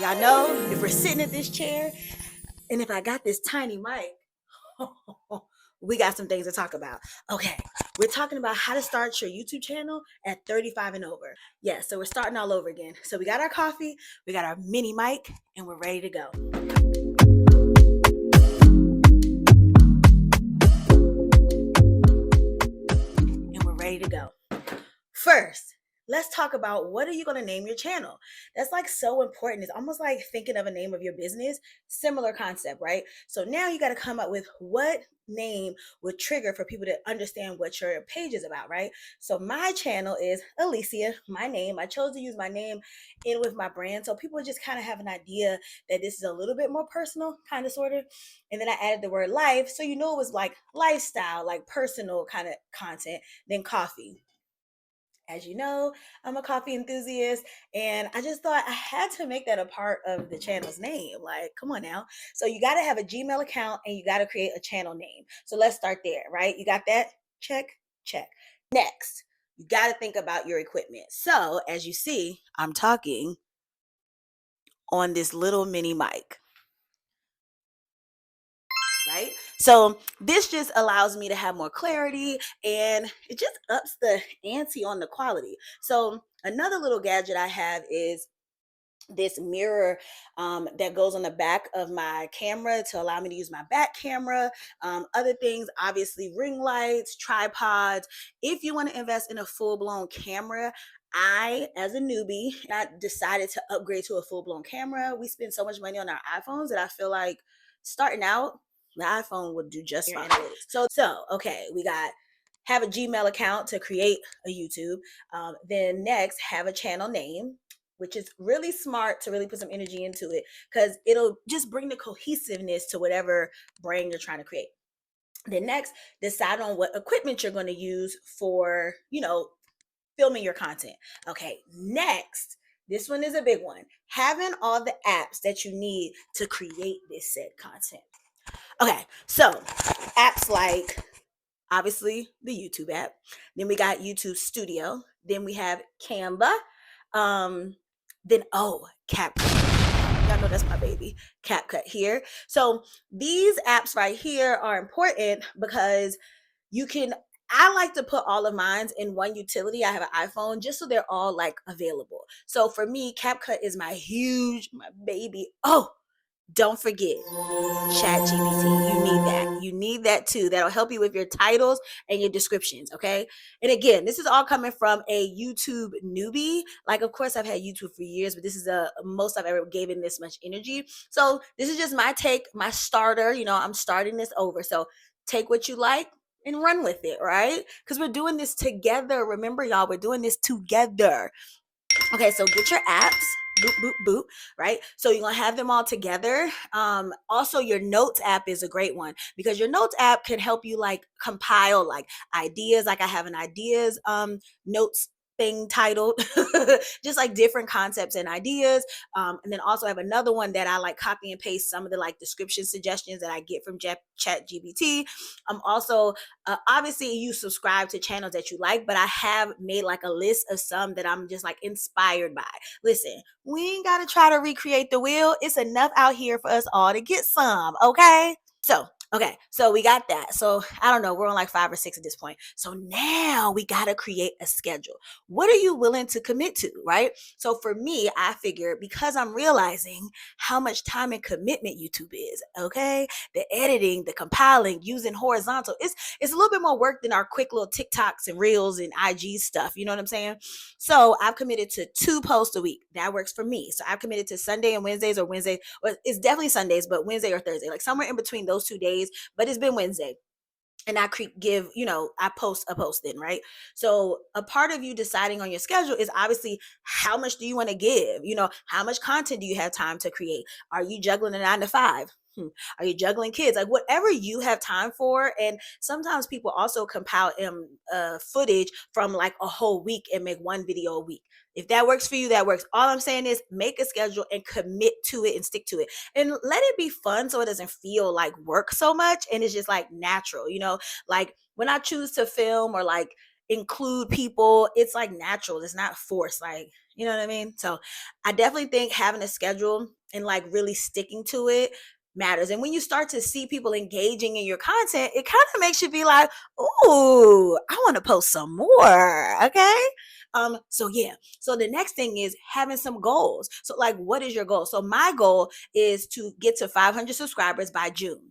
Y'all know if we're sitting at this chair and if I got this tiny mic, we got some things to talk about. Okay, we're talking about how to start your YouTube channel at 35 and over. Yeah, so we're starting all over again. So we got our coffee, we got our mini mic, and we're ready to go. And we're ready to go. First, let's talk about what are you going to name your channel. That's like so important. It's almost like thinking of a name of your business. Similar concept, right? So now you got to come up with what name would trigger for people to understand what your page is about, right? So my channel is Alicia, my name. I chose to use my name in with my brand so people just kind of have an idea that this is a little bit more personal, kind of sort of. And then I added the word life, so you know it was like lifestyle, like personal kind of content, then coffee. As you know, I'm a coffee enthusiast, and I just thought I had to make that a part of the channel's name. Like, come on now. So, you got to have a Gmail account and you got to create a channel name. So, let's start there, right? You got that? Check, check. Next, you got to think about your equipment. So, as you see, I'm talking on this little mini mic. Right? So this just allows me to have more clarity and it just ups the ante on the quality. So another little gadget I have is this mirror that goes on the back of my camera to allow me to use my back camera. Other things, obviously ring lights, tripods. If you want to invest in a full-blown camera, I, as a newbie, I decided to upgrade to a full-blown camera. We spend so much money on our iPhones that I feel like starting out, the iPhone would do just fine. So okay, we got have a Gmail account to create a YouTube. Then next, have a channel name, which is really smart to really put some energy into it because it'll just bring the cohesiveness to whatever brand you're trying to create. Then next, decide on what equipment you're going to use for, filming your content. Okay, next, this one is a big one. Having all the apps that you need to create this said content. Okay, so apps like obviously the YouTube app. Then we got YouTube Studio. Then we have Canva. Then CapCut. Y'all know that's my baby, CapCut here. So these apps right here are important because you can. I like to put all of mine in one utility. I have an iPhone just so they're all like available. So for me, CapCut is my baby. Oh, don't forget Chat GPT. You need that. You need that too. That'll help you with your titles and your descriptions. Okay. And again, this is all coming from a YouTube newbie. Like, of course, I've had YouTube for years, but this is the most I've ever given this much energy. So this is just my take, my starter. I'm starting this over. So take what you like and run with it, right? Because we're doing this together. Remember, y'all, we're doing this together. Okay, so get your apps. Boop, boop, boop, right? So you're gonna have them all together. Also, your notes app is a great one because your notes app can help you like compile like ideas. Like I have an ideas notes thing titled just like different concepts and ideas. And then also I have another one that I like copy and paste some of the like description suggestions that I get from Chat GPT. Also obviously you subscribe to channels that you like, but I have made like a list of some that I'm just like inspired by. Listen, we ain't got to try to recreate the wheel. It's enough out here for us all to get some, okay? So we got that. So I don't know, we're on like 5 or 6 at this point. So now we got to create a schedule. What are you willing to commit to, right? So for me, I figured because I'm realizing how much time and commitment YouTube is, okay? The editing, the compiling, using horizontal, it's a little bit more work than our quick little TikToks and Reels and IG stuff. You know what I'm saying? So I've committed to 2 posts a week. That works for me. So I've committed to Sunday and Wednesdays or Wednesday. Well, it's definitely Sundays, but Wednesday or Thursday, like somewhere in between those 2 days. But it's been Wednesday. And I give, I post a post then, right? So a part of you deciding on your schedule is obviously how much do you want to give? How much content do you have time to create? Are you juggling a 9 to 5? Are you juggling kids? Like whatever you have time for. And sometimes people also compile footage from like a whole week and make one video a week. If that works for you, that works. All I'm saying is make a schedule and commit to it and stick to it. And let it be fun so it doesn't feel like work so much and it's just like natural, like when I choose to film or like include people. It's like natural. It's not forced. Like, you know what I mean? So I definitely think having a schedule and like really sticking to it matters. And when you start to see people engaging in your content, it kind of makes you be like, "Ooh, I want to post some more." Okay. So yeah. So the next thing is having some goals. So like, what is your goal? So my goal is to get to 500 subscribers by June.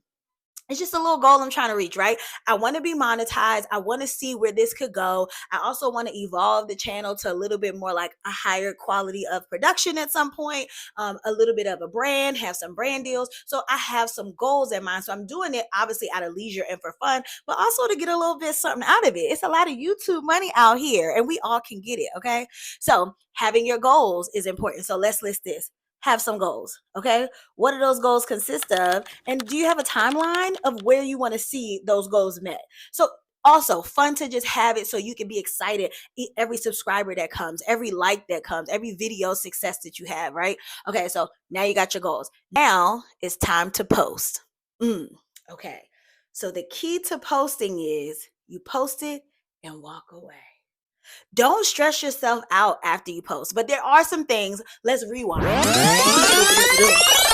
It's just a little goal I'm trying to reach, right? I want to be monetized. I want to see where this could go. I also want to evolve the channel to a little bit more like a higher quality of production at some point, a little bit of a brand, have some brand deals. So I have some goals in mind. So I'm doing it obviously out of leisure and for fun, but also to get a little bit something out of it. It's a lot of YouTube money out here and we all can get it. Okay. So having your goals is important. So let's list this. Have some goals. Okay. What do those goals consist of? And do you have a timeline of where you want to see those goals met? So also fun to just have it so you can be excited every subscriber that comes, every like that comes, every video success that you have, right? Okay, so now you got your goals. Now it's time to post. Okay. So the key to posting is you post it and walk away. Don't stress yourself out after you post. But there are some things, let's rewind.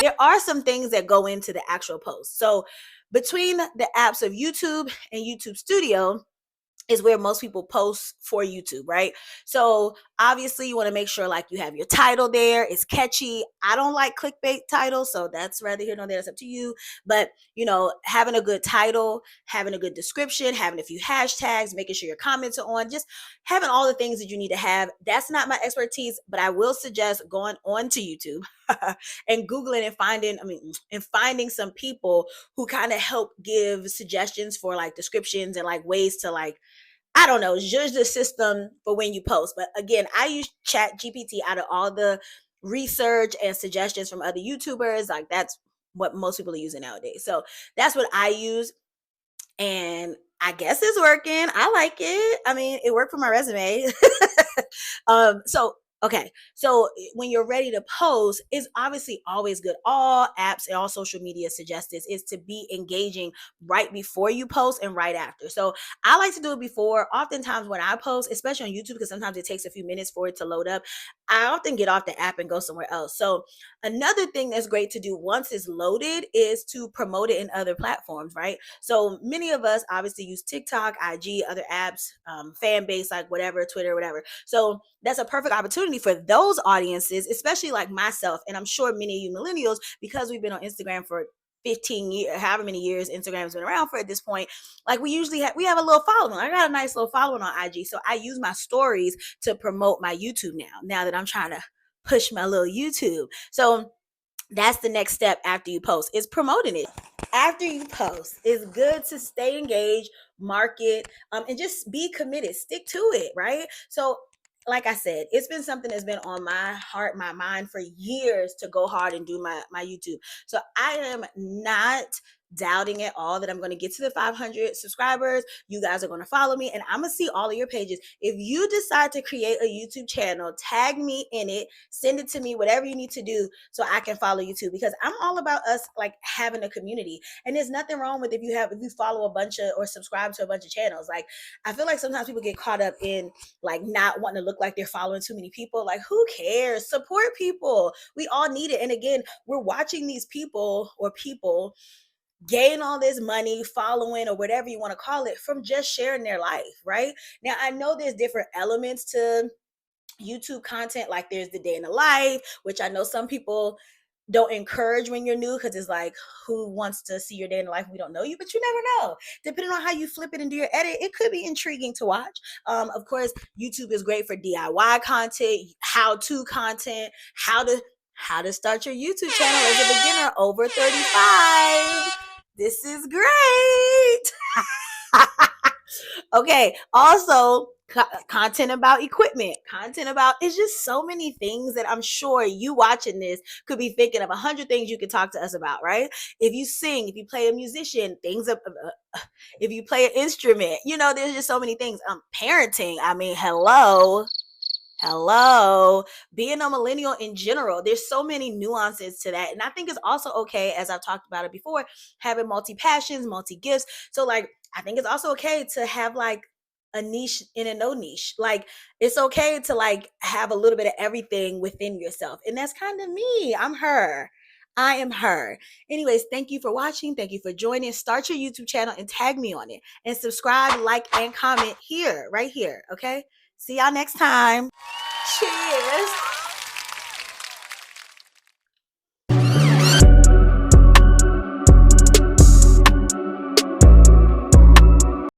There are some things that go into the actual post. So between the apps of YouTube and YouTube Studio, is where most people post for YouTube, right? So obviously you want to make sure like you have your title there, it's catchy. I don't like clickbait titles, so that's rather here nor there, it's up to you. But having a good title, having a good description, having a few hashtags, making sure your comments are on, just having all the things that you need to have. That's not my expertise, but I will suggest going on to YouTube and Googling and finding some people who kind of help give suggestions for like descriptions and like ways to like, I don't know, judge the system for when you post. But again, I use Chat GPT out of all the research and suggestions from other YouTubers. Like that's what most people are using nowadays. So that's what I use. And I guess it's working. I like it. I mean, it worked for my resume. So okay. So when you're ready to post, it's obviously always good. All apps and all social media suggest this is to be engaging right before you post and right after. So I like to do it before. Oftentimes when I post, especially on YouTube, because sometimes it takes a few minutes for it to load up, I often get off the app and go somewhere else. So another thing that's great to do once it's loaded is to promote it in other platforms, right? So many of us obviously use TikTok, IG, other apps, fan base, like whatever, Twitter, whatever. So that's a perfect opportunity for those audiences, especially like myself. And I'm sure many of you millennials, because we've been on Instagram for 15 years, however many years Instagram's been around for at this point, like we have a little following. I got a nice little following on IG. So I use my stories to promote my YouTube now that I'm trying to push my little YouTube. So that's the next step after you post is promoting it. After you post, it's good to stay engaged, market, and just be committed. Stick to it, right? So like I said, it's been something that's been on my heart, my mind for years to go hard and do my YouTube. So I am not doubting at all that I'm going to get to the 500 subscribers. You guys are going to follow me and I'm going to see all of your pages. If you decide to create a YouTube channel, tag me in it, send it to me, whatever you need to do so I can follow you too, because I'm all about us like having a community. And there's nothing wrong with if you follow a bunch of or subscribe to a bunch of channels. Like I feel like sometimes people get caught up in like not wanting to look like they're following too many people. Like who cares? Support people. We all need it. And again, we're watching these people gain all this money, following, or whatever you want to call it, from just sharing their life, right? Now, I know there's different elements to YouTube content, like there's the day in the life, which I know some people don't encourage when you're new because it's like, who wants to see your day in the life? We don't know you, but you never know. Depending on how you flip it and do your edit, it could be intriguing to watch. Of course, YouTube is great for DIY content, how-to content, how to start your YouTube channel as a beginner over 35. This is great. Okay. Also, content about equipment, content about, it's just so many things that I'm sure you watching this could be thinking of 100 things you could talk to us about, right? If you sing, if you play a musician, if you play an instrument, there's just so many things. Parenting, I mean, hello, being a millennial in general, there's so many nuances to that. And I think it's also okay, as I've talked about it before, having multi passions, multi gifts. So like I think it's also okay to have like a niche in a no niche. Like, it's okay to like have a little bit of everything within yourself. And that's kind of me. I'm her. I am her. Anyways, thank you for watching. Thank you for joining. Start your YouTube channel and tag me on it. And subscribe, like, and comment here, right here. Okay? See y'all next time. Cheers.